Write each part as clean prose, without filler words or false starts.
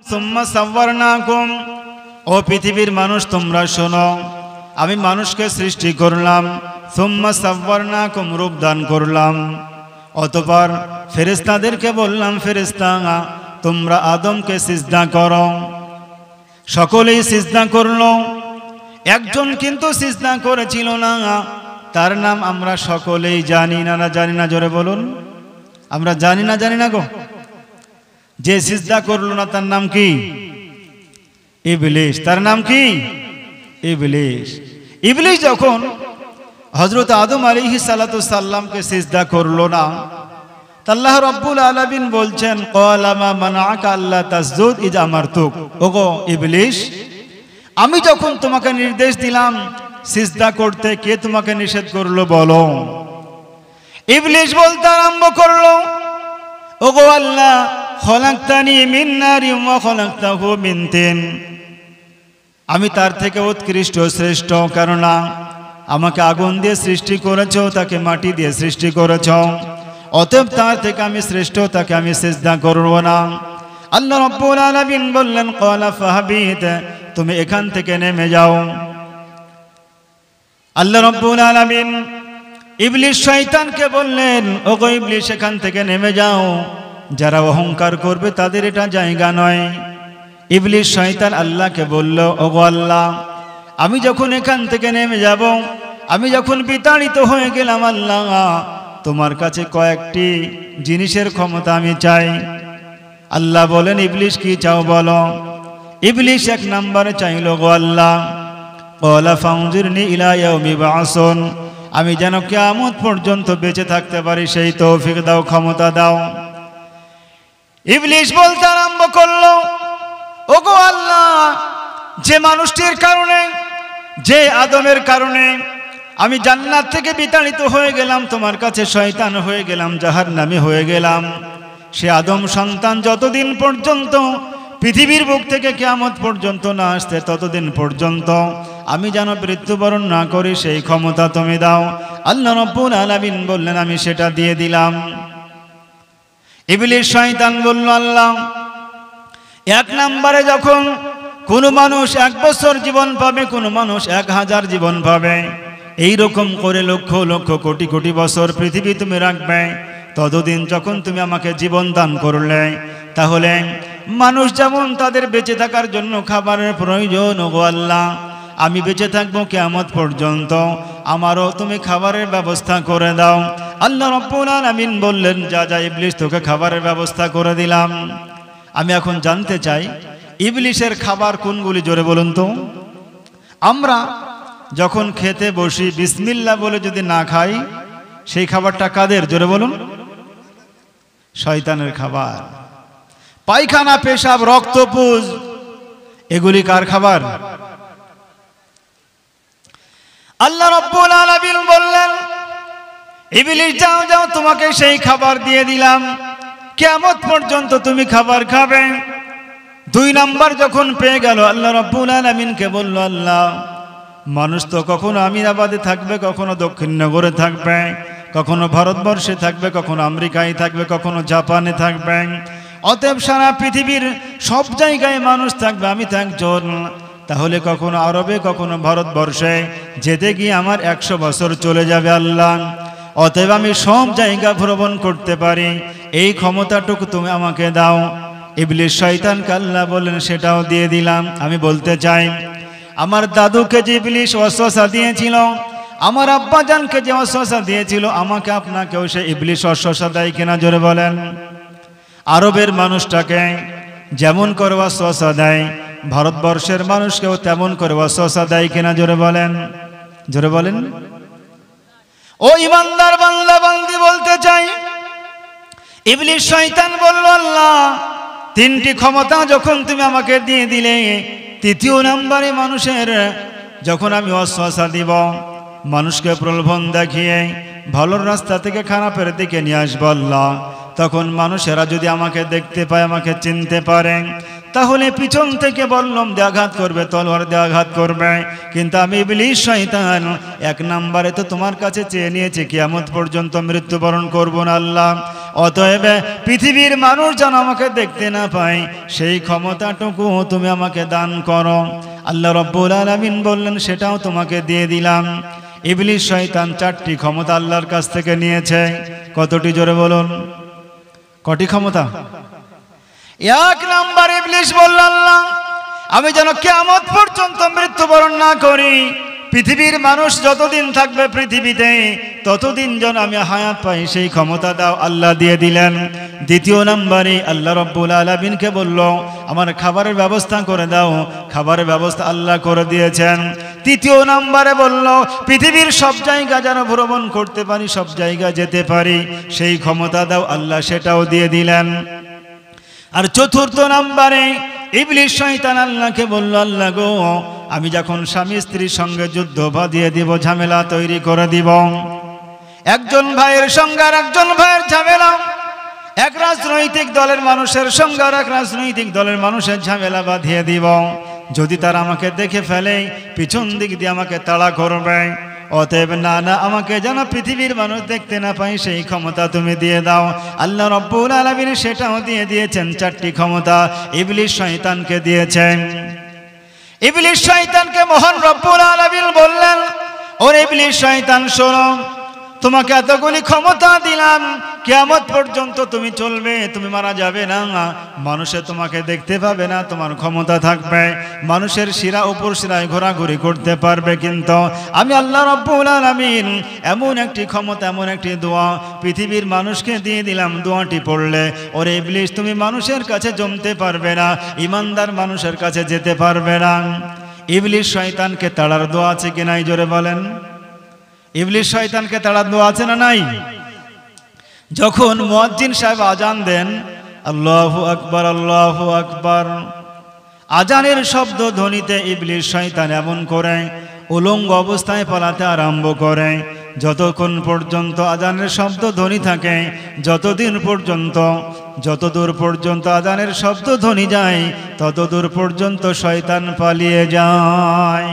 সুম্মা সাওয়ারনাকুম, ও পৃথিবীর মানুষ তোমরা শোনো, আমি মানুষকে সৃষ্টি করলাম, সুম্মা সাওয়ারনাকুম, রূপ দান করলাম, অতঃপর ফেরেশতাদেরকে বললাম, ফেরেশতা তোমরা আদমকে সিজদা করো। সকলেই সিজদা করলো, একজন কিন্তু সিজদা করেছিল না, তার নাম আমরা সকলেই জানি না, জানি না, জোরে বলুন। আমরা জানি না গো। যে সিজদা করলো না তার নাম কি? ইবলিস। তার নাম কি? ইবলিস। ইবলিস যখন হযরত আদম আলাইহিস সালাতু সাল্লামকে সিজদা করলো না, আল্লাহ রাব্বুল আলামিন বলছেন, ক্বালা মা মানাআকা আল্লা তাসজুদ ইয আমারতুক। ওগো ইবলিস, আমি যখন তোমাকে নির্দেশ দিলাম সিজদা করতে, কে তোমাকে নিষেধ করলো বলো? ইবলিস বলতে আরম্ভ করলো, ওগো আল্লাহ, খলাকতানি মিন নারিন ওয়া খলাকতাহু মিন তিন, আমি তার থেকে উৎকৃষ্ট শ্রেষ্ঠ, কেননা আমাকে আগুন দিয়ে সৃষ্টি করেছো, তাকে মাটি দিয়ে সৃষ্টি করেছো, অতএব তার থেকে আমি শ্রেষ্ঠ, তাকে আমি সিজদা করব না। আল্লাহ রাব্বুল আলামিন বললেন, ক্বালা ফাহবিত, তুমি এখান থেকে নেমে যাও। আল্লাহ রাব্বুল আলামিন ইবলিস শয়তানকে বললেন, ওগো ইবলিস, এখান থেকে নেমে যাও, যারা অহংকার করবে তাদের এটা জায়গা নয়। ইবলিস শয়তান আল্লাহকে বলল, ওগো আল্লাহ, আমি যখন এখান থেকে নেমে যাব, আমি যখন বিতাড়িত হয়ে গেলাম, আল্লাহ তোমার কাছে কয়েকটি জিনিসের ক্ষমতা আমি চাই। আল্লাহ বলেন, ইবলিস কি চাও বলো? ইবলিস এক নম্বরে চাইল, গো আল্লাহ, ক্বালা ফাউযিরনি ইলা ইয়াউমি বা'সুন, আমি যেন কিয়ামত পর্যন্ত বেঁচে থাকতে পারি সেই তৌফিক দাও, ক্ষমতা দাও। ইবলিস বলতে আরম্ভ করলো, ওগো আল্লাহ, যে মানুষটির কারণে, যে আদমের কারণে আমি জান্নাত থেকে বিতাড়িত হয়ে গেলাম, তোমার কাছে শয়তান হয়ে গেলাম, জাহান্নামী হয়ে গেলাম, সে আদম সন্তান যতদিন পর্যন্ত পৃথিবীর বুক থেকে কিয়ামত পর্যন্ত না আসতে, ততদিন পর্যন্ত আমি যেন মৃত্যুবরণ না করি, সেই ক্ষমতা তুমি দাও। আল্লাহ রাব্বুল আলামিন বললেন, আমি সেটা দিয়ে দিলাম। ইবলিস শয়তান বলল, আল্লাহ, এক নম্বরে যখন কোনো মানুষ 1 বছর জীবন পাবে, কোনো মানুষ 1000 জীবন পাবে, এই রকম করে লক্ষ লক্ষ কোটি কোটি বছর পৃথিবী তুমি রাখবে, ততদিন যখন তুমি আমাকে জীবন দান করলে, তাহলে মানুষ যেমন তাদের বেঁচে থাকার জন্য খাবারের প্রয়োজন, ওগো আল্লাহ, আমি বেঁচে থাকবো কিয়ামত পর্যন্ত, আমারও তুমি খাবারের ব্যবস্থা করে দাও। আল্লাহ রাব্বুল আলামিন বললেন, যা যা ইবলিস, তোকে খাবারের ব্যবস্থা করে দিলাম। আমি এখন জানতে চাই, ইবলিসের খাবার কোনগুলি, জোরে বলুন তো। আমরা যখন খেতে বসি বিসমিল্লাহ বলে যদি না খাই, সেই খাবারটা কাদের, জোরে বলুন? শয়তানের খাবার। পায়খানা, পেশাব, রক্তপুজ, এগুলি কার খাবার? আল্লাহ রাব্বুল আলামিন বললেন, ইবলিস যাও যাও, তোমাকে সেই খাবার দিয়ে দিলাম, কিয়ামত পর্যন্ত তুমি খাবার খাবে। 2 নাম্বার যখন পেয়ে গেল, আল্লাহ রাব্বুল আলামিনকে বলল, আল্লাহ, মানুষ তো কখনো আমিরাবাদে থাকবে, কখনো দক্ষিণনগরে থাকবে, কখনো ভারতবর্ষে থাকবে, কখনো আমেরিকায় থাকবে, কখনো জাপানে থাকবে, অতএব সারা পৃথিবীর সব জায়গায় মানুষ থাকবে, আমি তো একজন। তাহলে কখনো আরবে, কখনো ভারতবর্ষে যেতে গিয়ে আমার 100 বছর চলে যাবে আল্লাহ, অতএব আমি সব জায়গা ভ্রমণ করতে পারি, এই ক্ষমতাটুকু তুমি আমাকে দাও। ইবলিস শয়তানকে আল্লাহ বললেন, সেটাও দিয়ে দিলাম। আমি বলতে চাই, আমার দাদুকে যে ইবলিস ওয়াসওয়াসা দিয়েছিল, আমার আব্বাজানকে যে ওয়াসওয়াসা দিয়েছিল, আমাকে আপনাকেও সে ইবলিস ওয়াসওয়াসা দেয় কিনা, জোরে বলেন? আরবের মানুষটাকে যেমন করে ওয়াসওয়াসা দেয়, ভারতবর্ষের মানুষকেও তেমন করে ওয়াসওয়াসা দেয় কিনা, জোরে বলেন? জোরে বলেন। ও ইমানদার বান্দা বান্দি, বলতে চাই, ইবলিস শয়তান বলল, আল্লাহ, 3টি ক্ষমতা যখন তুমি আমাকে দিয়ে দিলে, 3য় নম্বরে মানুষের যখন আমি ওয়াসওয়াসা দিব, মানুষকে প্রলোভন দেখিয়ে ভালোর রাস্তা থেকে খারাপের দিকে নিয়ে আসবো আল্লাহ, তখন মানুষেরা যদি আমাকে দেখতে পায়, আমাকে চিনতে পারে, তাহলে পিছন থেকে বললাম দিয়ে আঘাত করবে, তলোয়ার দিয়ে আঘাত করবে। কিন্তু আমি ইবলিস শয়তান 1 নম্বরে তো তোমার কাছে চেয়ে নিয়েছি কিয়ামত পর্যন্ত মৃত্যুবরণ করব না আল্লাহ। অতএব পৃথিবীর মানুষ যেন আমাকে দেখতে না পায় সেই ক্ষমতাটুকু তুমি আমাকে দান করো। আল্লাহ রাব্বুল আলামিন বললেন সেটাও তোমাকে দিয়ে দিলাম। ইবলিস শয়তান 4টি ক্ষমতা আল্লাহর কাছ থেকে নিয়েছে। কতটি জোরে বলুন? কটি ক্ষমতা? 1 নম্বর ইবলিস বলল, আল্লাহ আমি যেন কিয়ামত পর্যন্ত মৃত্যুবরণ না করি, পৃথিবীর মানুষ যতদিন থাকবে পৃথিবীতে ততদিন যেন আমি হায়াত পাই সেই ক্ষমতা দাও। আল্লাহ দিয়ে দিলেন। 2 নম্বরে আল্লাহ রাব্বুল আলামিনকে বলল আমার খাবারের ব্যবস্থা করে দাও, খাবারের ব্যবস্থা আল্লাহ করে দিয়েছেন। 3 নম্বরে বলল পৃথিবীর সব জায়গা যেন ভ্রমণ করতে পারি, সব জায়গা যেতে পারি সেই ক্ষমতা দাও, আল্লাহ সেটাও দিয়ে দিলেন। আর 4 নম্বরে ইবলিস শয়তান আল্লাহকে বলল, আল্লাহ গো আমি যখন স্বামী স্ত্রীর সঙ্গে যুদ্ধ বাঁধিয়ে দিব, ঝামেলা তৈরি করে দিব, একজন ভাইয়ের সঙ্গে আর একজন ভাইয়ের ঝামেলা, এক রাজনৈতিক দলের মানুষের সঙ্গে আর এক রাজনৈতিক দলের মানুষের ঝামেলা বাঁধিয়ে দিব, যদি তারা আমাকে দেখে ফেলে পিছন দিক দিয়ে আমাকে তাড়া করবে। অতএব না না আমাকে যেন পৃথিবীর মানুষ দেখতে না পাই সেই ক্ষমতা তুমি দিয়ে দাও। আল্লাহ রাব্বুল আলামিন সেটাও দিয়ে দিয়েছেন। 4টি ক্ষমতা ইবলিস শয়তানকে দিয়েছেন। ইবলিস শয়তানকে মহান রব্বুল আলামিন বললেন, ওরে ইবলিস শয়তান শোনো, তোমাকে এতগুলি ক্ষমতা দিলাম, কিয়ামত পর্যন্ত তুমি চলবে, তুমি মারা যাবে না, মানুষে তোমাকে দেখতে পাবে না, তোমার ক্ষমতা থাকবে, মানুষের শিরা উপর শিরায় ঘোরাঘুরি করতে পারবে। কিন্তু আমি আল্লাহ রাব্বুল আলামিন এমন একটি ক্ষমতা, এমন একটি দোয়া পৃথিবীর মানুষকে দিয়ে দিলাম, দোয়াটি পড়লে ওরে ইবলিস তুমি মানুষের কাছে জমতে পারবে না, ইমানদার মানুষের কাছে যেতে পারবে না। ইবলিস শয়তানকে তাড়ার দোয়া আছে কি নাই জোরে বলেন? ইবলিস শয়তানকে তাড়ার দোয়া আছে না নাই? যখন মুয়াজ্জিন সাহেব আজান দেন আল্লাহু আকবার আল্লাহু আকবার, আজানের শব্দ ধ্বনিতে ইবলিস শয়তান এমন করে উলঙ্গ অবস্থায় পালাতে আরম্ভ করে। যতক্ষণ পর্যন্ত আজানের শব্দ ধ্বনি থাকে, যতদূর পর্যন্ত আজানের শব্দ ধ্বনি যায় ততদূর পর্যন্ত শয়তান পালিয়ে যায়।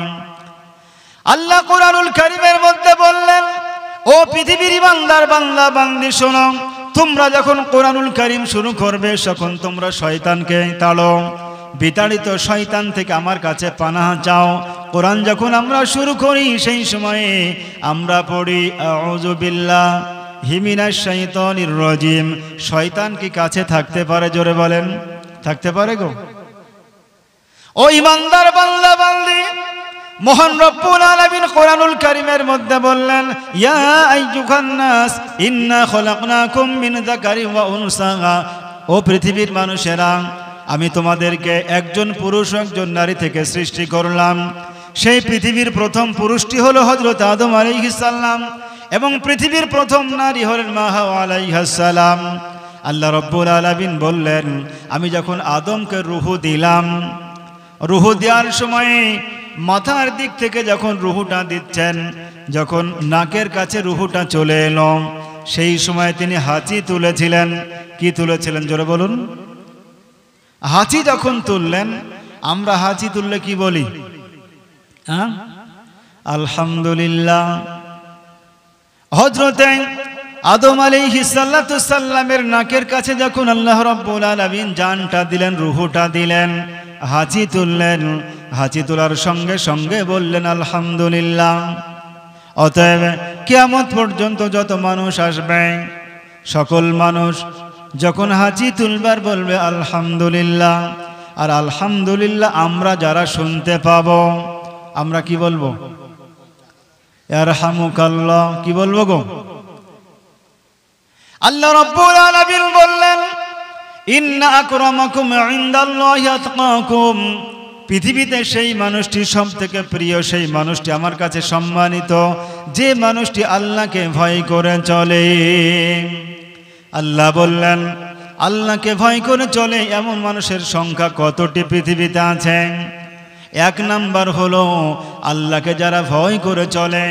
আল্লাহ কুরআনুল কারীমের মধ্যে বললেন, ও পৃথিবীর ইমানদার বান্দা বান্দি শোনো, তোমরা যখন কুরআনুল কারীম শুরু করবে তখন তোমরা শয়তানকে তাড়ো, বিতাড়িত শয়তান থেকে আমার কাছে পানাহ চাও। কোরআন যখন আমরা শুরু করি সেই সময়ে আমরা পড়ি আউযু বিল্লাহি মিনাশ শাইতানির রাজিম। শয়তান কি কাছে থাকতে পারে জোরে বলেন? থাকতে পারে গো? ও ইমানদার বান্দা বান্দি, মহান রব্বুল আলামিন কোরআনুল কারীমের মধ্যে বললেন, ইয়া আইয়ুহান নাস ইন্না খলাকনাকুম মিন যাকারিন ওয়া উনসা। ও পৃথিবীর মানুষেরা, আমি তোমাদেরকে একজন পুরুষ ও একজন নারী থেকে সৃষ্টি করলাম। সেই পৃথিবীর প্রথম পুরুষটি হলো হযরত আদম আলাইহিস সালাম এবং পৃথিবীর প্রথম নারী হলেন মা হাওয়া আলাইহাস সালাম। আল্লাহ রাব্বুল আলামিন বললেন, আমি যখন আদমকে রূহ দিলাম, রূহ দেওয়ার সময় মাথার দিক থেকে যখন রূহটা দিচ্ছেন, যখন নাকের কাছে রূহটা চলে এলো, সেই সময় তিনি হাঁচি তুলেছিলেন। কি তুলেছিলেন জোরে বলুন? হাঁচি যখন তুললেন, আমরা হাঁচি তুললে কি বলি? হ্যাঁ, আলহামদুলিল্লাহ। হযরতে আদম আলাইহিস সালাতু সাল্লামের নাকের কাছে যখন আল্লাহ রাব্বুল আলামিন জানটা দিলেন, রূহটা দিলেন, হাঁচি তুললেন, হাঁচি তোলার সঙ্গে সঙ্গে বললেন আলহামদুলিল্লাহ। অতএব কিয়ামত পর্যন্ত যত মানুষ আসবে সকল মানুষ যখন হাঁচি তুলবার বলবে আলহামদুলিল্লাহ, আর আলহামদুলিল্লাহ আমরা যারা শুনতে পাব আমরা কি বলবো? ইয়ারহামুকাল্লাহ। কি বলবো গো? আল্লাহ রাব্বুল আলামিন বললেন, ইন্না আকরামাকুম ইনদাল্লাহি আতকাকুম। পৃথিবীতে সেই মানুষটি সব থেকে প্রিয়, সেই মানুষটি আমার কাছে সম্মানিত, যে মানুষটি আল্লাহকে ভয় করে চলে। আল্লাহ বললেন, আল্লাহকে ভয় করে চলে এমন মানুষের সংখ্যা কতটি পৃথিবীতে আছে? 1 নাম্বার হলো আল্লাহকে যারা ভয় করে চলে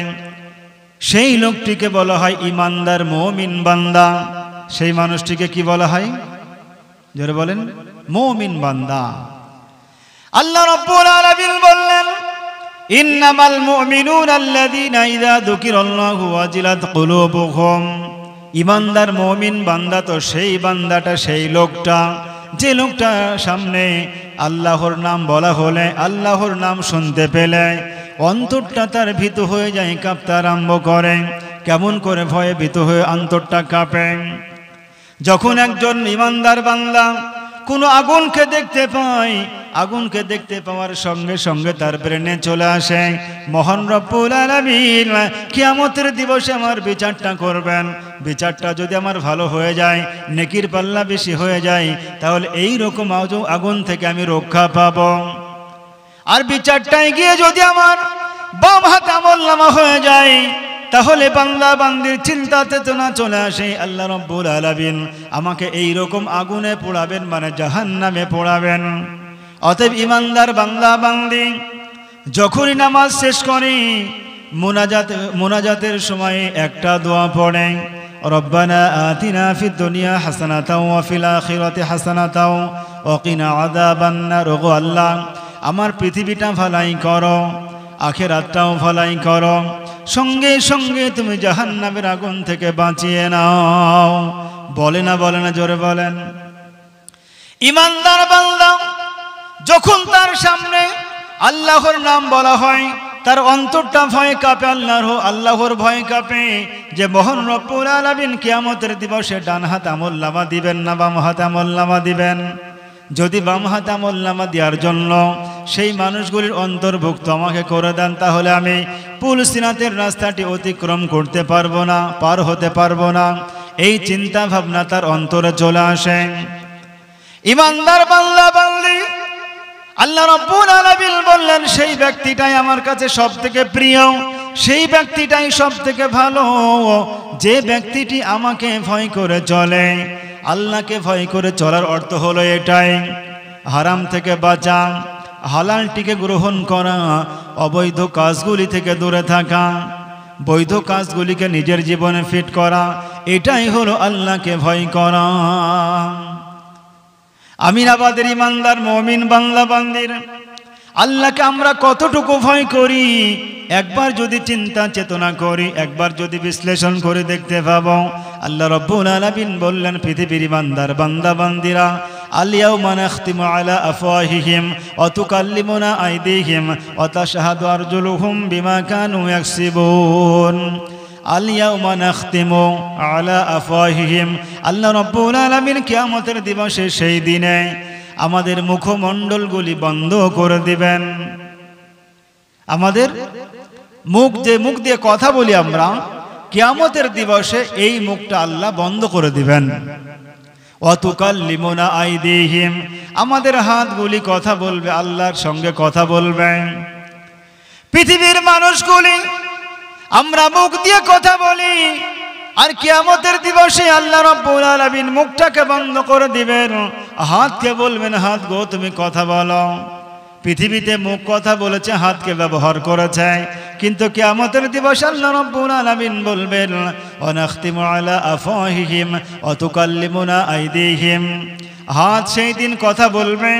সেই লোকটিকে বলা হয় ইমানদার মুমিন বান্দা। সেই মানুষটিকে কি বলা হয় জোরে বলেন? মুমিন বান্দা। আল্লাহ রাব্বুল আলামিন বললেন, ইন্নামাল মুমিনুনা আল্লাযীনা ইযা যুকিরাল্লাহু ওয়াজিলাত কুলুবুহুম। ঈমানদার মুমিন বান্দা তো সেই বান্দাটা, সেই লোকটা, যে লোকটা সামনে আল্লাহর নাম বলা হলে, আল্লাহর নাম শুনতে পেলে অন্তরটা তার ভীত হয়ে যায়, কাঁপতে আরম্ভ করে। কেমন করে ভয়ে ভীত হয়ে অন্তরটা কাঁপে? যখন একজন ঈমানদার বান্দা কোনো আগুনকে দেখতে পায়, আগুনকে দেখতে পাওয়ার সঙ্গে সঙ্গে তার ব্রেনে চলে আসে, মহান রব্বুল আলামিন কিয়ামতের দিবসে আমার বিচারটা করবেন। বিচারটা যদি আমার ভালো হয়ে যায়, নেকির পাল্লা বেশি হয়ে যায়, তাহলে এই রকম আগুন থেকে আমি রক্ষা পাব। আর বিচারটাই গিয়ে যদি আমার বাম হাত আমলনামা হয়ে যায়, তাহলে বান্দা বান্দির চিন্তা চেতনা চলে আসে, আল্লাহ রাব্বুল আলামিন আমাকে এই রকম আগুনে পোড়াবেন, মানে জাহান্নামে পোড়াবেন। অতএব ঈমানদার বান্দা বান্দি যখনই নামাজ শেষ করি, মুনাজাতের সময় একটা দোয়া পড়ে, রব্বানা আতিনা ফিদ দুনিয়া হাসানাতাও ওয়া ফিল আখিরাতি হাসানাতাও ওয়া কিনা আযাবান নার। ওগো আল্লাহ, আমার পৃথিবীটা ভালাই করো, আখিরাতটাও ভালাই করো, সঙ্গে সঙ্গে তুমি জাহান্নামের আগুন থেকে বাঁচিয়ে নাও। বলে না জোরে বলেন। ঈমানদার বান্দা যখন তার সামনে আল্লাহর নাম বলা হয়, তার অন্তরটা ভয়ে কাঁপে, আল্লাহর ভয়ে কাঁপে যে মহান রব্বুল আলামিন কিয়ামতের দিবসে ডান হাত আমলনামা দিবেন না বাম হাত আমলনামা দিবেন। যদি বাম হাত আমলনামা দেওয়ার জন্য সেই মানুষগুলির অন্তর্ভুক্ত আমাকে করে দেন, তাহলে আমি পুল সিরাতের রাস্তাটি অতিক্রম করতে পারবো না, পার হতে পারবো না। এই চিন্তা ভাবনা তার অন্তরে চলে আসে। ঈমানদার বান্দা বান্দি আল্লাহ রাব্বুল আলামিন বললেন, সেই ব্যক্তিটাই আমার কাছে সবথেকে প্রিয়, সেই ব্যক্তিটাই সবথেকে ভালো, যে ব্যক্তিটি আমাকে ভয় করে চলে। আল্লাহকে ভয় করে চলার অর্থ হলো এটাই, হারাম থেকে বাঁচা, হালালটিকে গ্রহণ করা, অবৈধ কাজগুলি থেকে দূরে থাকা, বৈধ কাজগুলিকে নিজের জীবনে ফিট করা, এটাই হলো আল্লাহকে ভয় করা। আমিনাবাদের ঈমানদার মুমিন বান্দা বান্দির আল্লাহকে আমরা কতটুকু ভয় করি, একবার যদি চিন্তা চেতনা করি, একবার যদি বিশ্লেষণ করে দেখতে পাবো। আল্লাহ রাব্বুল আলামিন বললেন, পৃথিবীর ঈমানদার বান্দা বান্দিরা, আল-ইয়াওমা নাখতিমু আলা আফওয়াহিহিম ওয়া তুকাল্লিমুনা আইদিহিম ওয়া তাশহাদু আরজুলুহুম বিমা কানু ইয়াকসিবুন। আল-ইয়াওমা নাখতিমু আলা আফওয়াহিহিম, আল্লাহ রাব্বুল আলামিন কিয়ামতের দিবসে সেই দিনে আমাদের মুখমণ্ডলগুলি বন্ধ করে দিবেন। আমাদের মুখ দিয়ে কথা বলি আমরা, কিয়ামতের দিবসে এই মুখটা আল্লাহ বন্ধ করে দিবেন। ওয়া তুকাল্লিমুনা আইদিহিম, আমাদের হাতগুলি কথা বলবে, আল্লাহর সঙ্গে কথা বলবে। পৃথিবীর মানুষগুলি আমরা মুখ দিয়ে কথা বলি, আর কিয়ামতের দিবসে আল্লাহ রাব্বুল আলামিন মুখটাকে বন্ধ করে দিবেন, হাতকে বলবেন, হাত গো তুমি কথা বলো। পৃথিবীতে মুখ কথা বলেছে, হাতকে ব্যবহার করেছে, কিন্তু কিয়ামতের দিবসে আল্লাহ রাব্বুল আলামিন বলবেন, ওয়া নাখতিমু আলা আফওয়াহিহিম ওয়া তুকাল্লিমুনা আইদিহিম। হাত সেই দিন কথা বলবে,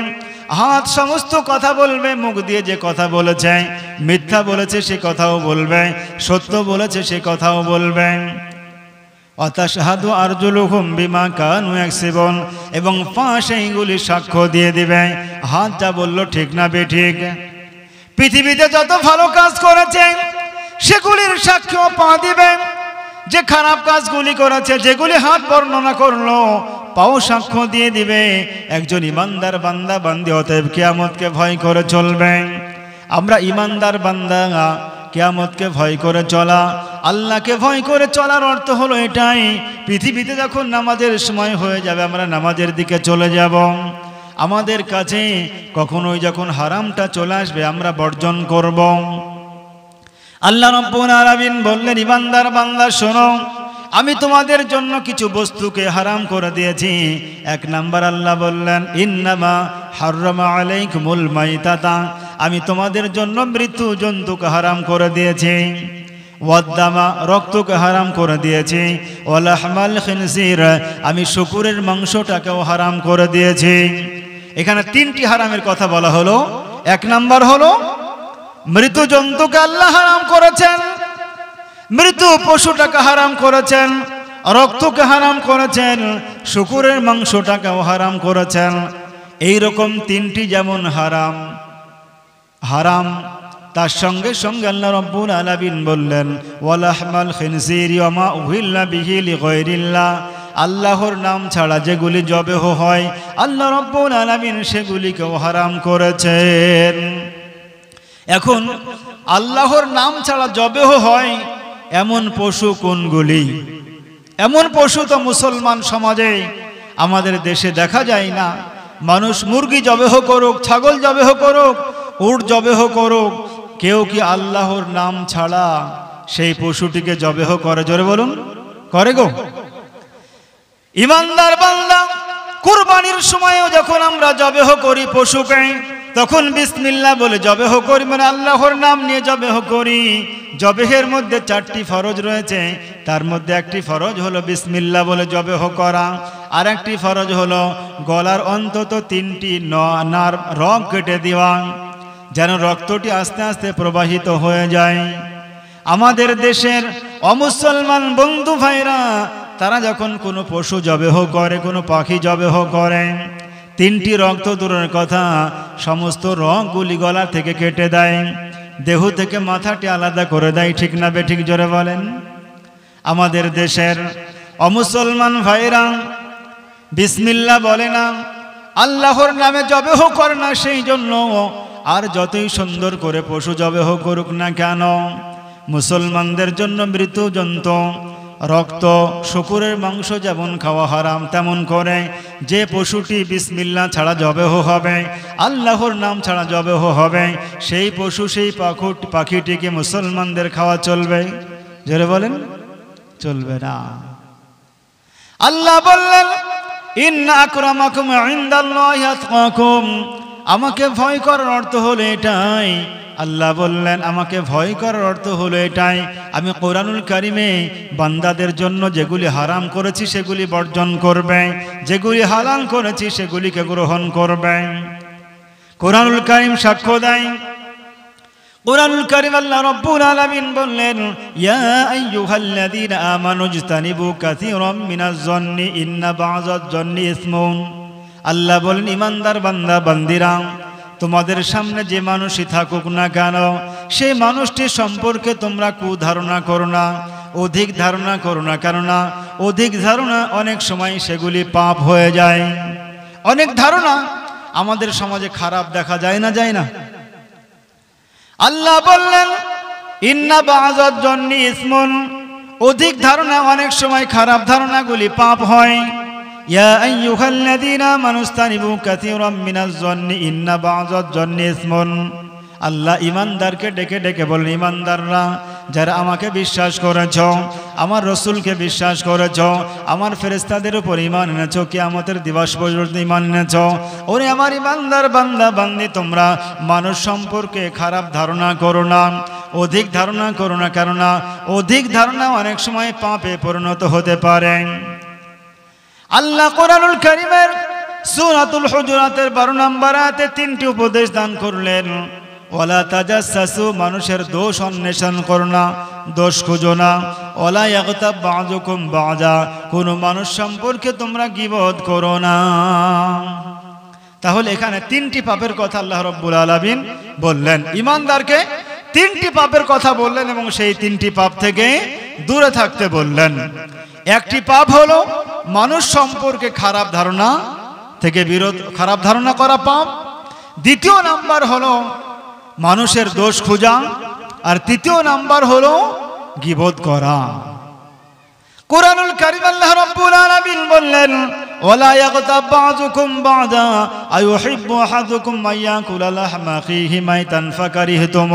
হাত সমস্ত কথা বলবে, মুখ দিয়ে যে কথা বলেছে, মিথ্যা বলেছে সে কথাও বলবে, সত্য বলেছে সে কথাও বলবে। ওয়া তাশহাদু আরজুলুহুম বিমা কানু ইয়াকসিবুন, এবং পা সেইগুলি সাক্ষ্য দিয়ে দিবে, হাত যা বলল ঠিক না বেঠিক। পৃথিবীতে যত ভালো কাজ করেছে সেগুলির সাক্ষ্য পা দিবে, যে খারাপ কাজগুলি করেছে, যেগুলি হাত বর্ণনা করলো, পাও সাক্ষ্য দিয়ে দিবে। একজন ঈমানদার বান্দা বান্দি অতএব কিয়ামতকে ভয় করে চলবে। আমরা ঈমানদার বান্দা, কিয়ামতকে ভয় করে চলা, আল্লাহকে ভয় করে চলার অর্থ হলো এটাই, পৃথিবীতে যখন নামাজের সময় হয়ে যাবে আমরা নামাজের দিকে চলে যাব। আমাদের কাছে কখনোই যখন হারামটা চলে আসবে আমরা বর্জন করব। আল্লাহ রাব্বুল আলামিন বললেন, ঈমানদার বান্দা শোনো, আমি তোমাদের জন্য কিছু বস্তুকে হারাম করে দিয়েছি। এক নাম্বার আল্লাহ বললেন, ইন্নামা হাররামা আলাইকুমুল মাইতাতা, আমি তোমাদের জন্য মৃত্যু জন্তুকে হারাম করে দিয়েছি। ওয়াদ্দামা, রক্তকে হারাম করে দিয়েছি। ওয়ালাহমাল খিনজির, আমি শুকুরের মাংসটাকেও হারাম করে দিয়েছি। এখানে তিনটি হারামের কথা বলা হলো। এক নাম্বার হলো মৃত জন্তুকে আল্লাহ হারাম করেছেন, মৃত পশুটাকে হারাম করেছেন, রক্তকে হারাম করেছেন, শুকুরের মাংসটাকেও হারাম করেছেন। এই রকম তিনটি যেমন হারাম হারাম, তার সঙ্গে সঙ্গে আল্লাহ রাব্বুল আলামিন বললেন ওয়ালাহমাল খিনজিরি ওয়া মা উহিল্লা বিহি লিগায়রিল্লাহ, আল্লাহর নাম ছাড়া যেগুলি জবেহ হয় আল্লাহ রাব্বুল আলামিন সেগুলিকেও হারাম করেছেন। এখন আল্লাহর নাম ছাড়া জবেহ হয় এমন পশু কোনগুলি? এমন পশু তো মুসলমান সমাজে আমাদের দেশে দেখা যায় না। মানুষ মুরগি জবেহ করুক, ছাগল জবেহ করুক, উট জবেহ করুক, কেউ কি আল্লাহর নাম ছাড়া সেই পশুটিকে জবেহ করে? জোরে বলুন, করে গো? ইমানদার বান্দা, কুরবানির সময়ও যখন আমরা জবেহ করি পশুকে, তখন বিসমিল্লাহ বলে জবেহ করি, মানে আল্লাহর নাম নিয়ে জবেহ করি। জবেহের মধ্যে 4টি ফরজ রয়েছে, তার মধ্যে একটি ফরজ হলো বিসমিল্লাহ বলে জবেহ করা, আর একটি ফরজ হলো গলার অন্তত 3টি নার রগ কেটে দেওয়া, যেন রক্তটি আস্তে আস্তে প্রবাহিত হয়ে যায়। আমাদের দেশের অমুসলমান বন্ধু ভাইরা তারা যখন কোনো পশু জবেহ করে, কোনো পাখি জবেহ করে, 3টি রক্ত দূরের কথা সমস্ত রগগুলি গলা থেকে কেটে দেয়, দেহ থেকে মাথাটি আলাদা করে দেয়। ঠিক না বেঠিক? জোরে বলেন। আমাদের দেশের অমুসলমান ভাইরা বিসমিল্লাহ বলে না, আল্লাহর নামে জবেহ করে না, সেই জন্য আর যতই সুন্দর করে পশু জবেহ করুক না কেন, মুসলমানদের জন্য মৃত জন্তু, রক্ত, শুকুরের মাংস যেমন খাওয়া হারাম, তেমন করে যে পশুটি বিসমিল্লাহ ছাড়া জবেহ হবে, আল্লাহর নাম ছাড়া জবেহ হবে, সেই পশু, সেই পাখিটিকে মুসলমানদের খাওয়া চলবে? জোরে বলেন, চলবে না। আল্লাহ বললেন ইন্না আকরামাকুম ইনদাল্লাহি আতকাকুম, আমাকে ভয় করার অর্থ হলো এটাই। আল্লাহ বললেন আমাকে ভয় করার অর্থ হলো এটাই, আমি কোরআনুল কারিমে বান্দাদের জন্য যেগুলি হারাম করেছি সেগুলি বর্জন করবে, যেগুলি হালাল করেছি সেগুলিকে গ্রহণ করবে। কোরআনুল কারিম সাক্ষ্য দেয়। কোরআনুল কারিম আল্লাহ রাব্বুল আলামিন বললেন ইয়া আইয়ুহাল্লাযীনা আমানু ইজতানিবু কাসীরাম মিনাজ যন্নি ইন্না বা'যাজ যন্নি ইসমুন। আল্লাহ বলেন ইমানদার বান্দা বান্দিরা, তোমাদের সামনে যে মানুষই থাকুক না কেন, সেই মানুষটি সম্পর্কে তোমরা কুধারণা করো না, অধিক ধারণা করো না, কেননা অধিক ধারণা অনেক সময় সেগুলি পাপ হয়ে যায়। অনেক ধারণা আমাদের সমাজে খারাপ দেখা যায় না, যায় না? আল্লাহ বললেন ইন্না বা'যাজ যন্নি ইসমুন, অধিক ধারণা অনেক সময় খারাপ ধারণাগুলি পাপ হয়। ইয়া আইয়ুহাল্লাযীনা আমানু ইজতানিবু কাসীরাম মিনাজ যন্নি ইন্না বা'যাজ যন্নি ইসমুন। আল্লাহ ইমানদারকে ডেকে ডেকে বলেন ইমানদাররা, যারা আমাকে বিশ্বাস করেছ, আমার রসুলকে বিশ্বাস করেছ, আমার ফেরেশতাদের উপর ঈমান এনেছ, কিয়ামতের দিবস পর্যন্ত ঈমান এনেছ, ওরে আমার ইমানদার বান্দা বান্দি, তোমরা মানুষ সম্পর্কে খারাপ ধারণা করো না, অধিক ধারণা করো না, কেননা অধিক ধারণা অনেক সময় পাপে পরিণত হতে পারে। আল্লাহ কোরআনুল কারীমের সূরাতুল হুজুরাতের 12 নম্বর আয়াতে 3টি উপদেশ দান করলেন। ওয়ালা তাজাসসু, মানুষের দোষ অন্বেষণ করো না, দোষ খুঁজো না। ওয়ালা ইয়াগতাব বা'যুকুম বা'যা, কোন মানুষ সম্পর্কে তোমরা গীবত করো না। তাহলে এখানে 3টি পাপের কথা আল্লাহ রাব্বুল আলামিন বললেন, ইমানদারকে 3টি পাপের কথা বললেন এবং সেই 3টি পাপ থেকে দূরে থাকতে বললেন। একটি পাপ হলো মানুষ সম্পর্কে খারাপ ধারণা থেকে খারাপ ধারণা করা পাপ। দ্বিতীয় নাম্বার হলো মানুষের দোষ খোঁজা, আর তৃতীয় নাম্বার হলো গীবত করা। কুরআনুল কারীম আল্লাহ রাব্বুল আলামিন বললেন ওয়ালা ইয়াগতাব বা'যুকুম বা'যা আইয়ুহিব্বু আহাদুকুম আইয়াকুলা লাহমা আখিহি মাইতান ফাকারিহতুম।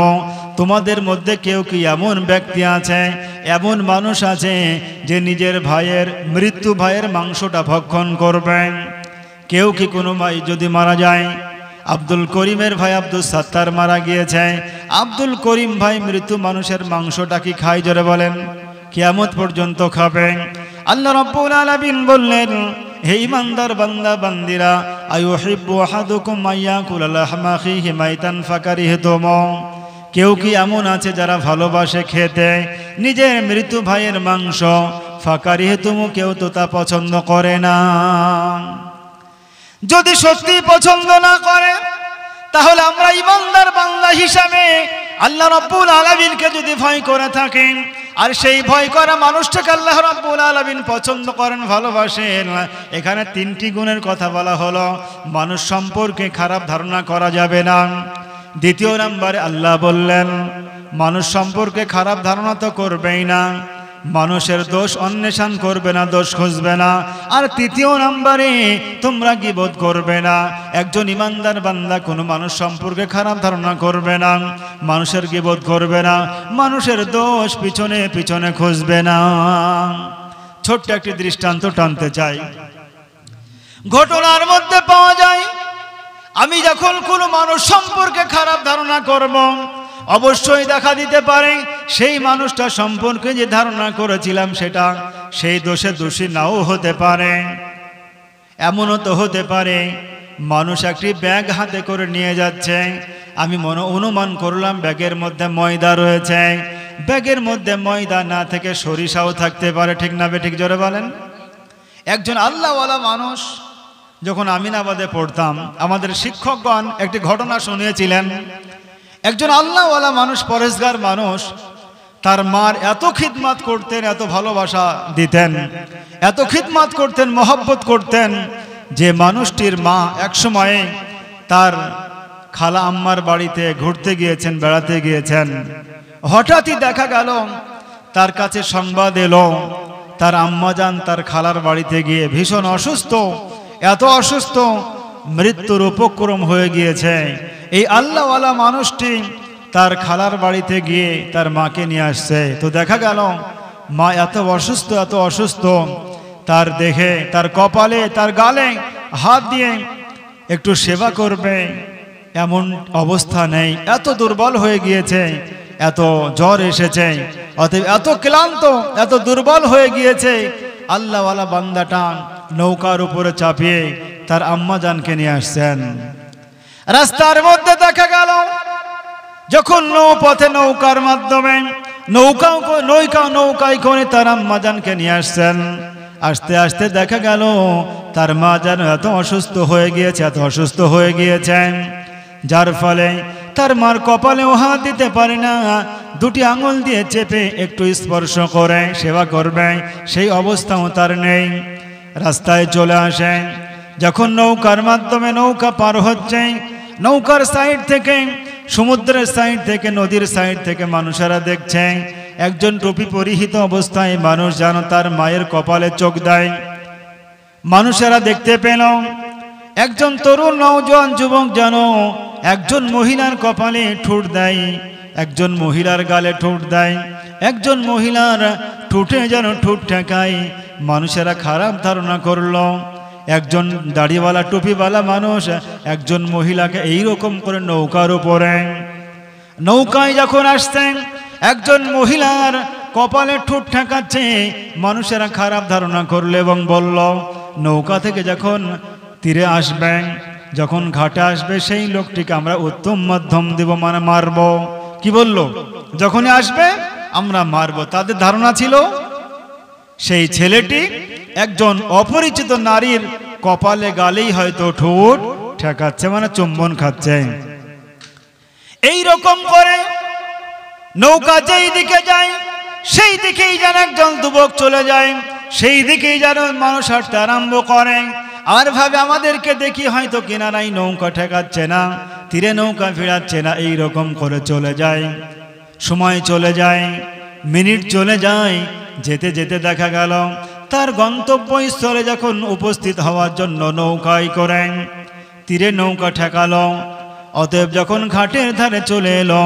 তোমাদের মধ্যে কেউ কি এমন ব্যক্তি আছে, এমন মানুষ আছে যে নিজের ভাইয়ের, মৃত্যু ভাইয়ের মাংসটা ভক্ষণ করবে? কেউ কি কোনো ভাই যদি মারা যায়, আব্দুল করিমের ভাই আব্দুল সাত্তার মারা গিয়েছে, আব্দুল করিম ভাই মৃত্যু মানুষের মাংসটা কি খায়? জোরে বলেন। কিয়ামত পর্যন্ত খাবে। আল্লাহ রাব্বুল আলামিন বললেন হে ইমানদার বান্দা বান্দিরা, আয়ুহিব্বু আহাদুকুম আইয়াকুলা লাহমা আখিহি মাইতান ফাকারিহতুম, কেউ কি এমন আছে যারা ভালোবাসে খেতে নিজের মৃত ভাইয়ের মাংস, ফাকারিহতুম, কেউ তো তা পছন্দ করে না। যদি সত্যি পছন্দ না করে তাহলে আমরা ইমানদার বান্দা হিসাবে আল্লাহ রাব্বুল আলামিনকে যদি ভয় করে থাকেন, আর সেই ভয় করা মানুষটাকে আল্লাহ রাব্বুল আলামিন পছন্দ করেন, ভালোবাসেন, এখানে তিনটি গুণের কথা বলা হলো। মানুষ সম্পর্কে খারাপ ধারণা করা যাবে না। দ্বিতীয় নম্বরে আল্লাহ বললেন মানুষ সম্পর্কে খারাপ ধারণা তো করবেই না, মানুষের দোষ অন্বেষণ করবে না, দোষ খুঁজবে না। আর তৃতীয় নম্বরে তোমরা গীবত করবে না। একজন ইমানদার বান্দা কোনো মানুষ সম্পর্কে খারাপ ধারণা করবে না, মানুষের গীবত করবে না, মানুষের দোষ পিছনে পিছনে খুঁজবে না। ছোট্ট একটি দৃষ্টান্ত টানতে চাই। ঘটনার মধ্যে পাওয়া যায় আমি যখন কোনো মানুষ সম্পর্কে খারাপ ধারণা করব, অবশ্যই দেখা দিতে পারে সেই মানুষটা সম্পর্কে যে ধারণা করেছিলাম সেটা সেই দোষে দোষী নাও হতে পারে। এমনও তো হতে পারে মানুষ একটি ব্যাগ হাতে করে নিয়ে যাচ্ছে, আমি অনুমান করলাম ব্যাগের মধ্যে ময়দা রয়েছে, ব্যাগের মধ্যে ময়দা না থেকে সরিষাও থাকতে পারে, ঠিক না বেঠিক জোরে বলেন? একজন আল্লাহওয়ালা মানুষ, যখন আমিনাবাদে পড়তাম আমাদের শিক্ষকগণ একটি ঘটনা শুনিয়েছিলেন। একজন আল্লাহওয়ালা মানুষ, পরেশগার মানুষ, তার মার এত খিদমত করতেন, এত ভালোবাসা দিতেন, এত খিদমত করতেন, মহব্বত করতেন, যে মানুষটির মা এক সময়ে তার খালা আম্মার বাড়িতে ঘুরতে গিয়েছেন, বেড়াতে গিয়েছেন। হঠাৎই দেখা গেল তার কাছে সংবাদ এলো তার আম্মাজান তার খালার বাড়িতে গিয়ে ভীষণ অসুস্থ, এত অসুস্থ মৃত্যুর উপক্রম হয়ে গিয়েছে। এই আল্লাহওয়ালা মানুষটি তার খালার বাড়িতে গিয়ে তার মাকে নিয়ে আসছে। তো দেখা গেল মা এত অসুস্থ, এত অসুস্থ, তার দেখে তার কপালে তার গালে হাত দিয়ে একটু সেবা করবে এমন অবস্থা নেই, এত দুর্বল হয়ে গিয়েছে, এত জ্বর এসেছে, অতএব এত ক্লান্ত, এত দুর্বল হয়ে গিয়েছে। আল্লাহওয়ালা বান্দাটা নৌকার উপরে চাপিয়ে তার আম্মাজানকে নিয়ে আসছেন। রাস্তার মধ্যে দেখা গেল যখন নৌপথে নৌকার মাধ্যমে নৌকায় করে তার আম্মাজানকে নিয়ে আসছেন, আস্তে আস্তে দেখা গেল তার মা যেন এত অসুস্থ হয়ে গিয়েছে, এত অসুস্থ হয়ে গিয়েছেন, যার ফলে তার মার কপালেও হাত দিতে পারে না, দুটি আঙুল দিয়ে চেপে একটু স্পর্শ করে সেবা করবে সেই অবস্থাও তার নেই। রাস্তায় চলে আসে, যখন নৌকার মাধ্যমে নৌকা পার হচ্ছে, নৌকার সাইড থেকে, সমুদ্রের সাইড থেকে, নদীর সাইড থেকে মানুষেরা দেখছে একজন টুপি পরিহিত অবস্থায় মানুষ যেন তার মায়ের কপালে চোখ দেয়। মানুষেরা দেখতে পেল একজন তরুণ নওজোয়ান যুবক যেন একজন মহিলার কপালে ঠোঁট দেয়, একজন মহিলার গালে ঠোঁট দেয়, একজন মহিলার ঠোঁটে যেন ঠোঁট ঠেকায়। মানুষেরা খারাপ ধারণা করলো একজন দাড়িওয়ালা টুপিওয়ালা মানুষ একজন মহিলাকে এইরকম করে নৌকার উপরে, নৌকায় যখন আসতেন একজন মহিলার কপালে ঠোঁট ঠেকাচ্ছে, মানুষেরা খারাপ ধারণা করলো এবং বলল নৌকা থেকে যখন তীরে আসবেন, যখন ঘাটে আসবে সেই লোকটিকে আমরা উত্তম মাধ্যম দেব, মানে মারব। কি বলল? যখনই আসবে আমরা মারব। তাদের ধারণা ছিল সেই ছেলেটি একজন অপরিচিত নারীর কপালে গালেই হয়তো ঠোঁট ঠেকাচ্ছে, মানে চুম্বন খাচ্ছে। এই রকম করে নৌকা যেই দিকে যায় সেই দিকেই যেন একজন যুবক চলে যায়, সেই দিকেই যেন মানুষ হাঁটতে আরম্ভ করে। আর ভাবে আমাদেরকে দেখি হয়তো কিনারায় নৌকা ঠেকাচ্ছে না, তীরে নৌকা ফিরাচ্ছে না, এই রকম করে চলে যায়। সময় চলে যায়, মিনিট চলে যায়, যেতে যেতে দেখা গেল তার গন্তব্যস্থলে যখন উপস্থিত হওয়ার জন্য নৌকায় করেন, তীরে নৌকা ঠেকালো। অতএব যখন ঘাটের ধারে চলে এলো,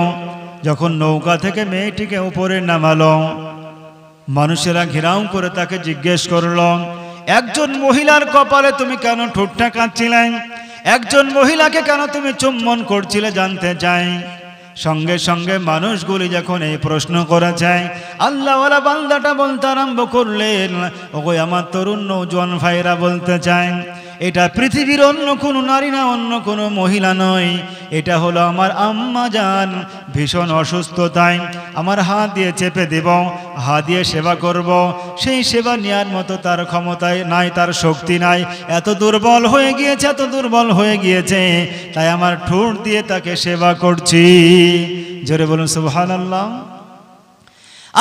যখন নৌকা থেকে মেয়েটিকে উপরে নামালো, মানুষেরা ঘেরাও করে তাকে জিজ্ঞেস করলো একজন মহিলার কপালে তুমি কেন ঠোঁট ঠেকাচ্ছিলে, একজন মহিলাকে কেন তুমি চুম্বন করছিলে, জানতে চাই। সঙ্গে সঙ্গে মানুষগুলি যখন এই প্রশ্ন করেছে, আল্লাহওয়ালা বান্দাটা বলতে আরম্ভ করলেন, ওগো আমার তরুণ নৌজওয়ান ভাইরা বলতে চায়, এটা পৃথিবীর অন্য কোনো নারী না, অন্য কোনো মহিলা নয়, এটা হলো আমার আম্মা জান, ভীষণ অসুস্থতায় আমার হাত দিয়ে চেপে দেব, হাত দিয়ে সেবা করব, সেই সেবা নেওয়ার মতো তার ক্ষমতায় নাই, তার শক্তি নাই, এত দুর্বল হয়ে গিয়েছে, এত দুর্বল হয়ে গিয়েছে, তাই আমার ঠোঁট দিয়ে তাকে সেবা করছি। জোরে বলুন সুবহানাল্লাহ।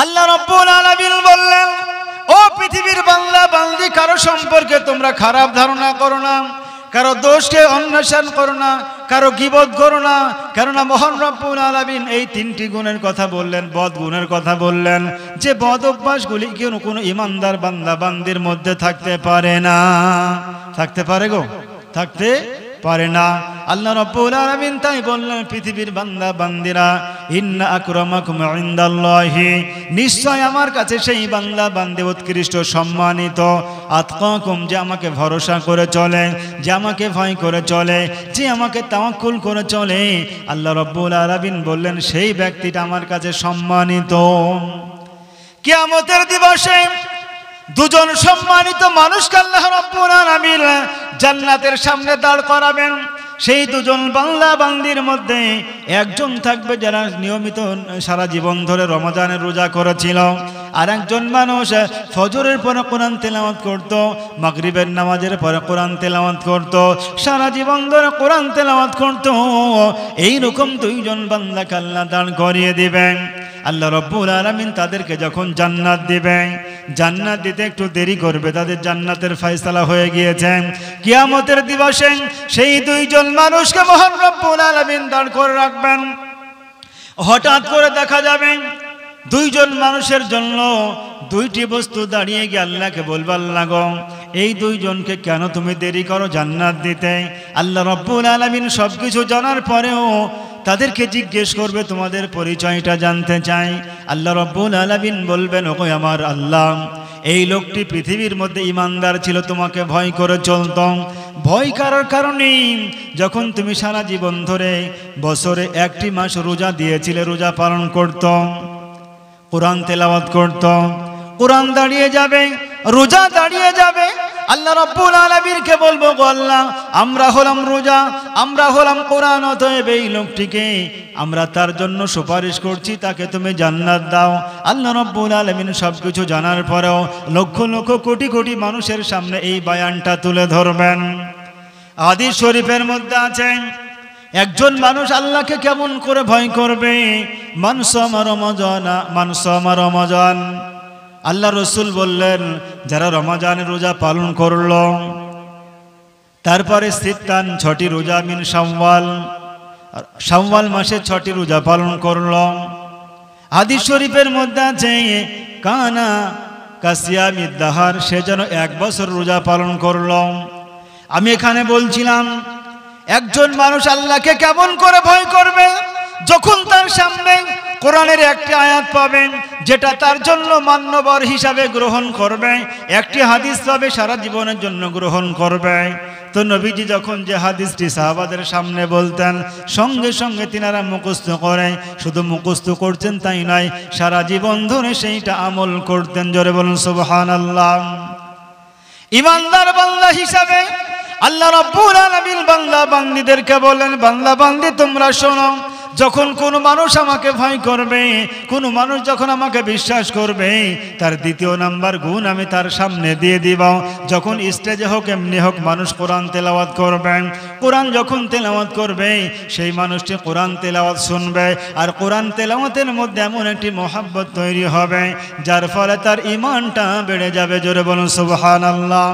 আল্লাহ রাব্বুল আলামিন বললেন, ও পৃথিবীর বান্দা বান্দি, কারো সম্পর্কে তোমরা খারাপ ধারণা করো না, কারো দোষকে অন্বেষণ করো না, কারো গীবত করো না, কেননা মহান রব্বুল আলামিন এই তিনটি গুণের কথা বললেন, বদ গুণের কথা বললেন, যে বদ অভ্যাসগুলি কোনো ইমানদার বান্দা বান্দির মধ্যে থাকতে পারে না। থাকতে পারে গো? থাকতে পারে না। আল্লাহ রাব্বুল আলামিন তাই বললেন, পৃথিবীর বান্দা বান্দিরা, ইন্না আকরামাকুম ইনদাল্লাহি, নিশ্চয় আমার কাছে সেই বান্দা বান্দি উৎকৃষ্ট সম্মানিত, আতকাকুম, যে আমাকে ভরসা করে চলে, যে আমাকে ভয় করে চলে, যে আমাকে তাওয়াক্কুল করে চলে, আল্লাহ রাব্বুল আলামিন বললেন সেই ব্যক্তিটা আমার কাছে সম্মানিত। কিয়ামতের দিবসে দুজন সম্মানিত মানুষকে আল্লাহ রাব্বুল আলামিন জান্নাতের সামনে দাঁড় করাবেন। সেই দুজন বান্দা বান্দির মধ্যে একজন থাকবে যারা নিয়মিত সারা জীবন ধরে রমজানের রোজা করেছিল, আর একজন মানুষ ফজরের পরে কোরআন তেলাওয়াত করত, মাগরিবের নামাজের পরে কোরআন তেলাওয়াত করত, সারা জীবন ধরে কোরআন তেলাওয়াত করত। এইরকম দুইজন বান্দাকে আল্লাহ দাঁড় করিয়ে দিবেন। আল্লাহ রাব্বুল আলামিন তাদেরকে যখন জান্নাত দিবেন, জান্নাত দিতে একটু দেরি করবে, তাদের জান্নাতের ফয়সালা হয়ে গিয়েছে। কিয়ামতের দিবসে সেই দুইজন মানুষকে মহান রব্বুল আলামিন দাঁড় করে রাখবেন। হঠাৎ করে দেখা যাবে দুইজন মানুষের জন্য দুইটি বস্তু দাঁড়িয়ে গিয়ে আল্লাহকে বলবে, আল্লাহ গো, এই দুইজনকে কেন তুমি দেরি করো জান্নাত দিতে? আল্লাহ রাব্বুল আলামিন সবকিছু জানার পরেও তাদেরকে জিজ্ঞেস করবে, তোমাদের পরিচয়টা জানতে চাই। আল্লাহ রাব্বুল আলামিন বলবেন, ওগো আমার আল্লাহ, এই লোকটি পৃথিবীর মধ্যে ইমানদার ছিল, তোমাকে ভয় করে চলত, ভয় করার কারণে যখন তুমি সারা জীবন ধরে বছরে একটি মাস রোজা দিয়েছিলে, রোজা পালন করত, কোরআন তেলাওয়াত করত, কোরআন দাঁড়িয়ে যাবে, রোজা দাঁড়িয়ে যাবে। আল্লাহ রাব্বুল আলামিনকে বলবো, গো আল্লাহ, আমরা হলাম রোজা, আমরা হলাম কোরআন, অতএব এই লোকটিকে আমরা তার জন্য সুপারিশ করছি, তাকে তুমি জান্নাত দাও। আল্লাহ রাব্বুল আলামিন সবকিছু জানার পরেও লক্ষ লক্ষ কোটি কোটি মানুষের সামনে এই বয়ানটা তুলে ধরবেন। হাদিস শরীফের মধ্যে আছে, একজন মানুষ আল্লাহকে কেমন করে ভয় করবে? মান সামা রমাজানা, মান সামা রমাজান, আল্লাহ রসুল বললেন, যারা রমজানের রোজা পালন করল, তারপরে সিত্তান, 6টি রোজা, মিন শাওয়াল, শাওয়াল মাসে 6টি রোজা পালন করল। হাদিস শরীফের মধ্যে আছে, কানা কাসিয়ামিদ দাহার, সে যেন 1 বছর রোজা পালন করল। আমি এখানে বলছিলাম, একজন মানুষ আল্লাহকে কেমন করে ভয় করবে? যখন তার সামনে কোরআনের একটি আয়াত পাবেন যেটা তার জন্য মান্যবর হিসাবে গ্রহণ করবে, একটি হাদিস পাবে সারা জীবনের জন্য গ্রহণ করবে। তো নবীজি যখন যে হাদিসটি সাহাবাদের সামনে বলতেন, সঙ্গে সঙ্গে তিনারা মুখস্থ করে, শুধু মুখস্থ করতেন তাই নয়, সারা জীবন ধরে সেইটা আমল করতেন। জোরে বলুন সুবহানাল্লাহ। ইমানদার বান্দা হিসাবে আল্লাহ রাব্বুল আলামিন বান্দা বান্দীদেরকে বলেন, বান্দা বান্দী তোমরা শোনো, যখন কোনো মানুষ আমাকে ভয় করবে, কোনো মানুষ যখন আমাকে বিশ্বাস করবে, তার দ্বিতীয় নাম্বার গুণ আমি তার সামনে দিয়ে দিব। যখন স্টেজে হোক এমনি হোক মানুষ কোরআন তেলাওয়াত করবে, কোরআন যখন তেলাওয়াত করবে সেই মানুষটি কোরআন তেলাওয়াত শুনবে, আর কোরআন তেলাওয়াতের মধ্যে এমন একটি মহব্বত তৈরি হবে যার ফলে তার ঈমানটা বেড়ে যাবে। জোরে বলুন সুবহানাল্লাহ।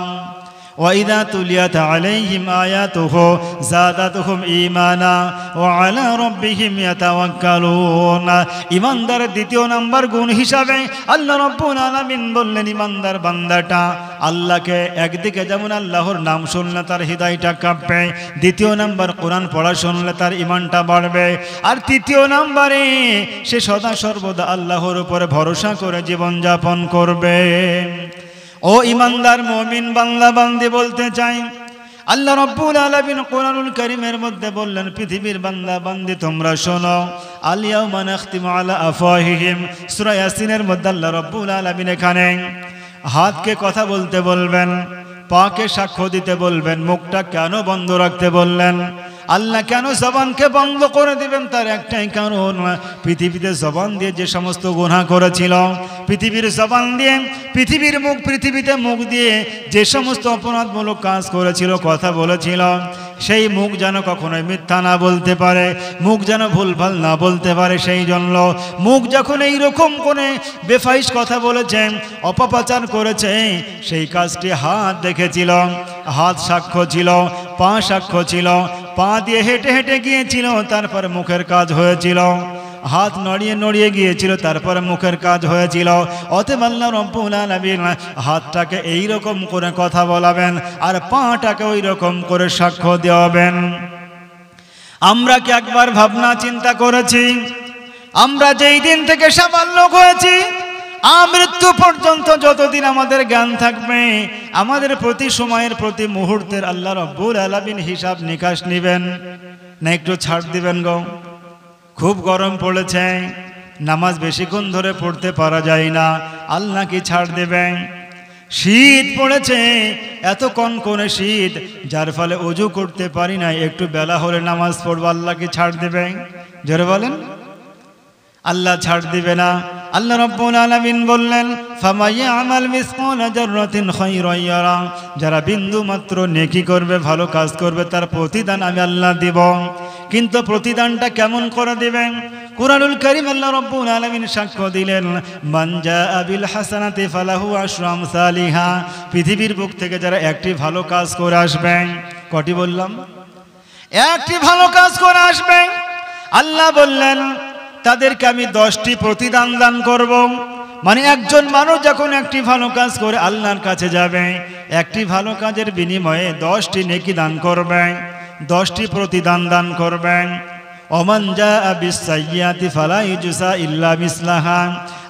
وَإِذَا تُلِيَتْ عَلَيْهِمْ آيَاتُهُ زَادَتْهُمْ إِيمَانًا وَعَلَى رَبِّهِمْ يَتَوَكَّلُونَ। ইমানদারের দ্বিতীয় নাম্বার গুণ হিসাবে আল্লাহ রাব্বুল আলামিন বললেন, ইমানদার বান্দাটা আল্লাহকে একদিকে যেমন আল্লাহর নাম শুনলে তার হৃদয়টা কাঁপবে, দ্বিতীয় নাম্বার কোরআন পড়া শুনলে তার ঈমানটা বাড়বে, আর তৃতীয় নাম্বারে সে সদা সর্বদা আল্লাহর উপরে ভরসা করে জীবনযাপন করবে। ও ইমানদার মুমিন বান্দা বান্দি বলতে চাই, আল্লাহ রাব্বুল আলামিন কোরআনুল কারীমের মধ্যে বললেন, পৃথিবীর বান্দা বান্দি তোমরা শোনো, আল ইয়াউমা নাখতিমু আলা আফওয়াহিহিম, সূরা ইয়াসিনের মধ্যে আল্লাহ রাব্বুল আলামিন এখানে হাতকে কথা বলতে বলবেন, পাকে সাক্ষ্য দিতে বলবেন, মুখটা কেন বন্ধ রাখতে বললেন? আল্লাহ কেন জবানকে বন্ধ করে দিবেন? তার একটাই কারণ, পৃথিবীতে জবান দিয়ে যে সমস্ত গুনাহ করেছিল, পৃথিবীর জবান দিয়ে, পৃথিবীতে মুখ দিয়ে যে সমস্ত অপরাধমূলক কাজ করেছিল, কথা বলেছিল, সেই মুখ যেন কখনোই মিথ্যা না বলতে পারে, মুখ যেন ভুলভাল না বলতে পারে। সেই জন্য মুখ যখন এইরকম করে বেফাইশ কথা বলেছে, অপপ্রচার করেছে, সেই কাজটি হাত দেখেছিল, হাত সাক্ষ্য ছিল, পা সাক্ষ্য ছিল, পা দিয়ে হেঁটে হেঁটে গিয়েছিল, তারপর মুখের কাজ হয়েছিল, হাত নড়িয়ে নড়িয়ে গিয়েছিল, তারপরে মুখের কাজ হয়েছিল। অতএব আল্লাহ রাব্বুল আলামিন হাতটাকে এইরকম করে কথা বলাবেন আর পাটাকে ওই রকম করে সাক্ষ্য দেওয়াবেন। আমরা কি একবার ভাবনা চিন্তা করেছি, আমরা যেই দিন থেকে সাবালক হয়েছি আমৃত্যু পর্যন্ত যতদিন আমাদের জ্ঞান থাকবে, আমাদের প্রতি সময়ের প্রতি মুহূর্তের আল্লাহ রাব্বুল আলামিন হিসাব নিকাশ নেবেন না একটু ছাড় দিবেন গো? খুব গরম পড়েছে, নামাজ বেশিক্ষণ ধরে পড়তে পারা যায় না, আল্লাহ কি ছাড় দেবেন? শীত পড়েছে, এত কনকনে শীত, যার ফলে ওযু করতে পারি না, একটু বেলা হলে নামাজ পড়বো, আল্লাহ কি ছাড় দেবেন? জোরে বলেন, আল্লাহ ছাড় দিবে না। আল্লাহ রাব্বুল আলামিন বললেন, ফামাইয়ামাল মিসকালা যাররাতিন খায়রান ইয়ারা, যারা বিন্দু মাত্র নেকি করবে, ভালো কাজ করবে, তার প্রতিদান আমি আল্লাহ দিব। কিন্তু প্রতিদানটা কেমন করে দিবেন? কুরআনুল কারীম আল্লাহ রাব্বুল আলামিন সাক্ষ্য দিলেন, মান জাআ বিল হাসানাতি ফালাহু আশরু আমসালিহা, পৃথিবীর বুক থেকে যারা একটি ভালো কাজ করে আসবেন, কটি বললাম? একটি ভালো কাজ করে আসবেন, আল্লাহ বললেন তাদেরকে আমি 10টি প্রতিদান দান করব। মানে একজন মানুষ যখন একটি ভালো কাজ করে আল্লাহর কাছে যাবে, একটি ভালো কাজের বিনিময়ে 10টি নেকি দান করবেন, 10টি প্রতিদান দান করবেন। ওমান জাআ বিস-সাইয়্যাতি ফালা ইউজসা ইল্লা মিসলাহা,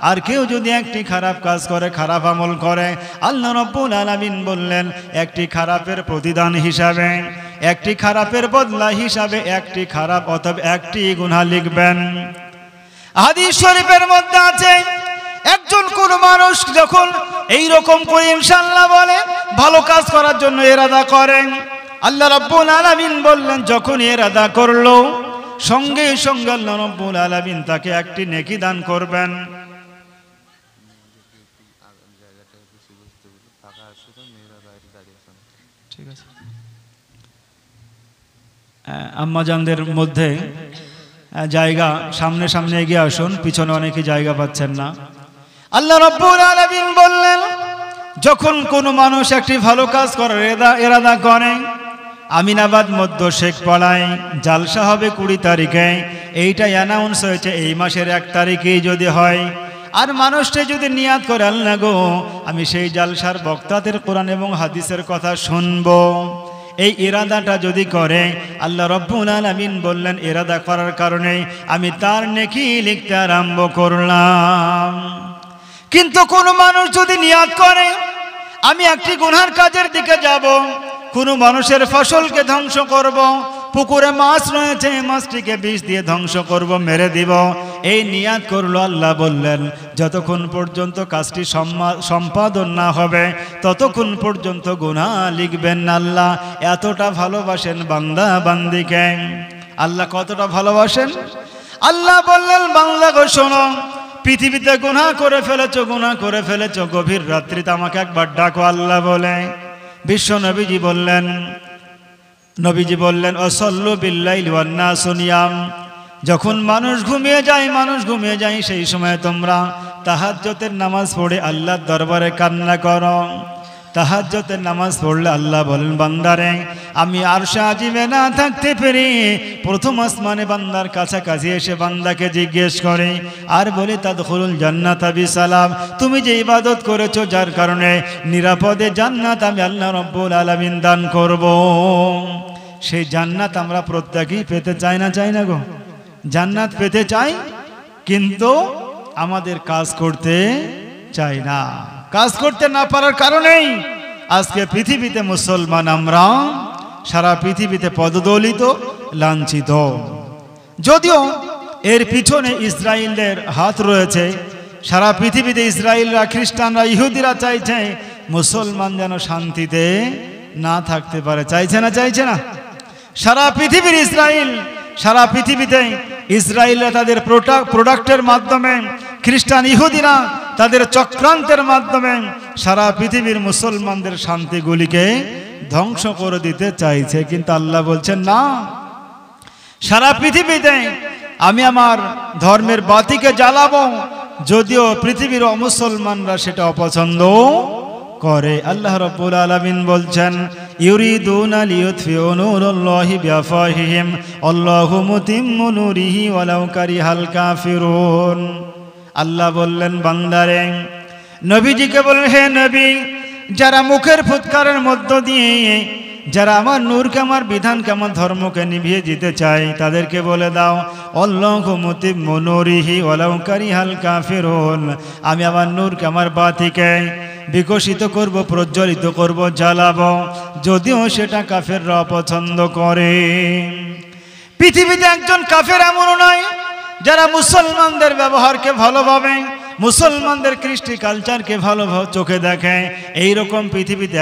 আর কেউ যদি একটি খারাপ কাজ করে, খারাপ আমল করে, আল্লাহ রাব্বুল আলামিন বললেন একটি খারাপের প্রতিদান হিসাবে, একটি খারাপের বদলা হিসাবে একটি খারাপ অথবা একটি গুনাহ লিখবেন। হাদিস শরীফের মধ্যে আছে, একজন কোন মানুষ যখন এই রকম করে ইনশাআল্লাহ বলে, ভালো কাজ করার জন্য ইরাদা করেন, আল্লাহ রাব্বুল আলামিন বললেন যখন ইরাদা করলো, সঙ্গে সঙ্গে আল্লাহ রাব্বুল আলামিন তাকে একটি নেকি দান করবেন। ঠিক আছে, আম্মাজানদের মধ্যে জায়গা, সামনে সামনে এগিয়ে আসুন, পিছনে অনেকে জায়গা পাচ্ছেন না। আল্লাহ রাব্বুল আলামিন বললেন যখন কোনো মানুষ একটি ভালো কাজ করার ইরাদা করে, আমিনাবাদ মধ্য শেখ পাড়ায় জালসা হবে 20 তারিখে, এইটা অ্যানাউন্স হয়েছে এই মাসের 1 তারিখেই যদি হয়, আর মানুষটা যদি নিয়াত করে আল্লাহ গো আমি সেই জালসার বক্তাদের কোরআন এবং হাদিসের কথা শুনবো, এই ইরাদাটা যদি করে, আল্লাহ রাব্বুল আলামিন বললেন ইরাদা করার কারণে আমি তার নেকি লিখতে আরম্ভ করলাম। কিন্তু কোন মানুষ যদি নিয়াত করে আমি একটি গুনার কাজের দিকে যাব, কোনো মানুষের ফসলকে ধ্বংস করব, পুকুরে মাছ রয়েছে মাছটিকে বিষ দিয়ে ধ্বংস করব, মেরে দিব, এই নিয়াত করলো, আল্লাহ বললেন যতক্ষণ পর্যন্ত কাজটি সম্পাদন না হবে ততক্ষণ পর্যন্ত গুনাহ লিখবেন না। আল্লাহ এতটা ভালোবাসেন বান্দা বান্দিকে। আল্লাহ কতটা ভালোবাসেন? আল্লাহ বললেন বান্দা গো শোনো, পৃথিবীতে গুনাহ করে ফেলেছো, গভীর রাত্রিতে আমাকে একবার ডাকো। আল্লাহ বলে, বিশ্ব নবীজি বললেন অসল্লু বিল্লাইলি ওয়ান নাসু নিয়াম, যখন মানুষ ঘুমিয়ে যায় সেই সময় তোমরা তাহাজ্জুদের নামাজ পড়ে আল্লাহর দরবারে কান্না করো। তাহাজ্জুদের নামাজ পড়লে আল্লাহ বলেন বান্দারে আমি আরশে আজিমে না থাকতে পেরে প্রথম আসমানে বান্দার কাছাকাছি এসে বান্দাকে জিজ্ঞেস করে আর বলি তাদখুলুল জান্নাতা বিসালাম, তুমি যে ইবাদত করেছো যার কারণে নিরাপদে জান্নাত আমি আল্লাহ রাব্বুল আলামিন দান করব। সেই জান্নাত আমরা প্রত্যেকেই পেতে চাই না গো? জান্নাত পেতে চাই, কিন্তু আমাদের কাজ করতে চাই না। কাজ করতে না পারার কারণেই আজকে পৃথিবীতে মুসলমান আমরা সারা পৃথিবীতে পদদলিত, লাঞ্ছিত। যদিও এর পিছনে ইসরায়েলের হাত রয়েছে। সারা পৃথিবীতে ইসরায়েলরা, খ্রিস্টানরা, ইহুদিরা চাইছে মুসলমান যেন শান্তিতে না থাকতে পারে। চাইছে না? চাইছে না? সারা পৃথিবীর ইসরায়েল, সারা পৃথিবীতে ইসরায়েলরা তাদের প্রোডাক্টের মাধ্যমে, খ্রিস্টান ইহুদিরা তাদের চক্রান্তের মাধ্যমে সারা পৃথিবীর মুসলমানদের শান্তিগুলিকে ধ্বংস করে দিতে চাইছে। কিন্তু আল্লাহ বলছেন না, সারা পৃথিবীতে আমি আমার ধর্মের বাতিকে জ্বালাবো, যদিও পৃথিবীর অমুসলমানরা সেটা অপছন্দ করে। আল্লাহ রাব্বুল আলামিন বলছেন, ইউরিদুনা লিইউতফিউ নূরাল্লাহি বিআফওয়াহিহিম আল্লাহু মুতিম্মু নূরিহি ওয়ালাউ কারিহাল কাফিরুন। আল্লাহ বললেন বান্দারে, নবীজিকে বলেন, হে নবী, যারা মুখের ফুৎকারের মধ্য দিয়ে যারা আমার নূরকে, আমার বিধানকে, আমার ধর্মকে নিভিয়ে দিতে চায়, তাদেরকে বলে দাও, আল্লাহু মুতিম্মু নূরিহি ওয়ালাউ কারিহাল কাফিরুন, আমি আমার নূরকে, আমার বাতিকে বিকশিত করব, প্রজ্বলিত করব, জ্বালাবো, যদিও সেটা কাফেররা অপছন্দ করে। পৃথিবীতে একজন কাফের এমনও নয় যারা মুসলমানদের ব্যবহারকে ভালোভাবে, মুসলমানদের কৃষ্টি কালচারকে ভালো চোখে দেখে। এইরকম পৃথিবীতে